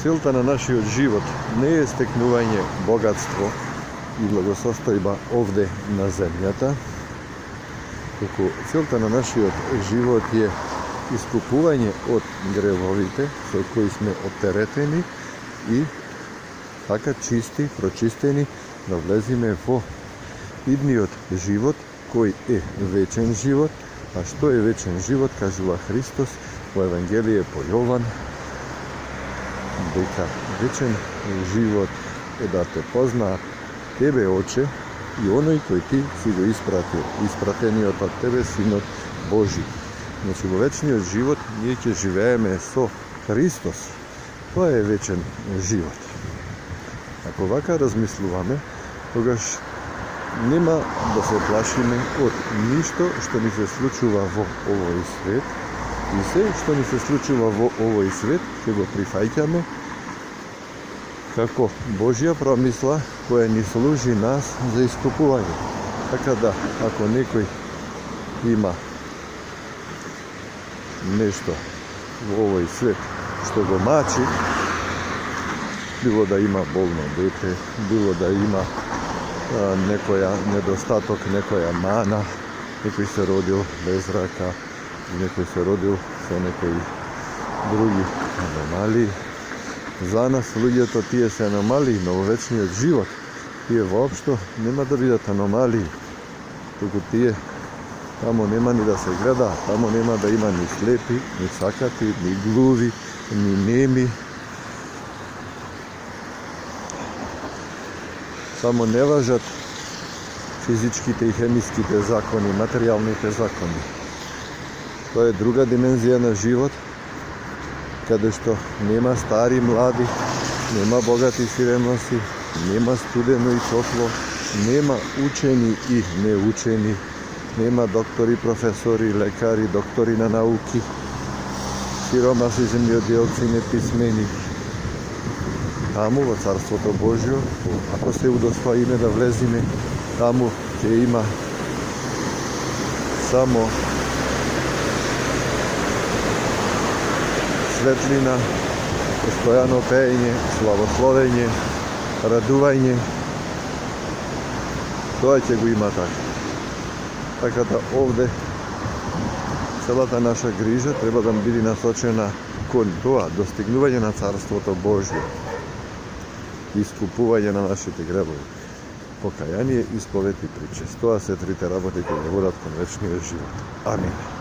целта на нашиот живот не е стекнување богатство и благосостојба овде на земјата, туку целта на нашиот живот е искупување од гревовите со кои сме оптеретени и така чисти, прочистени да влеземе во идниот живот кој е вечен живот. А што е вечен живот, кажува Христос во Евангелие по Јован, дека вечен живот е да те познаат тебе, Оче, и оној кој ти си го испратил, испратениот од тебе Синот Божи. Значи, во вечниот живот ние ќе живееме со Христос. Тоа е вечен живот. Ако вака размислуваме, тогаш нема да се плашиме од ништо што ни се случува во овој свет, и се што ни се случува во овој свет ќе го прифаќаме како Божја промисла која ни служи нас за искупување. Така да, ако некој има нешто во овој свет што го мачи, било да има болно дете, било да има некоја недостаток, некоја мана, некој се родил без рака, некој се родил со некои други аномалии. За нас, луѓето, тие се аномалии, но во вечниот живот тие воопшто нема да бидат аномалии, туку тие тамо нема ни да се гледа, тамо нема да има ни слепи, ни сакати, ни глуви, ни неми. Само не важат физичките и хемиските закони, материјалните закони. Тоа е друга димензија на живот, каде што нема стари, млади, нема богати, сиремоси, нема студено и топло, нема учени и неучени, нема доктори, професори, лекари, доктори на науки, сиромаси, земјоделци, неписмени. Таму во Царството Божјо, ако се удостоиме да влеземе, таму ќе има само светлина, постојано пеење, славословење, радување. Тоа ќе го има така. Така да овде целата наша грижа треба да биде насочена кон тоа, достигнување на Царството Божјо, искупување на нашите гребови, покаяние, исповед и причест. Тоа се трите работи кои водат кон вечниот живот. Амин.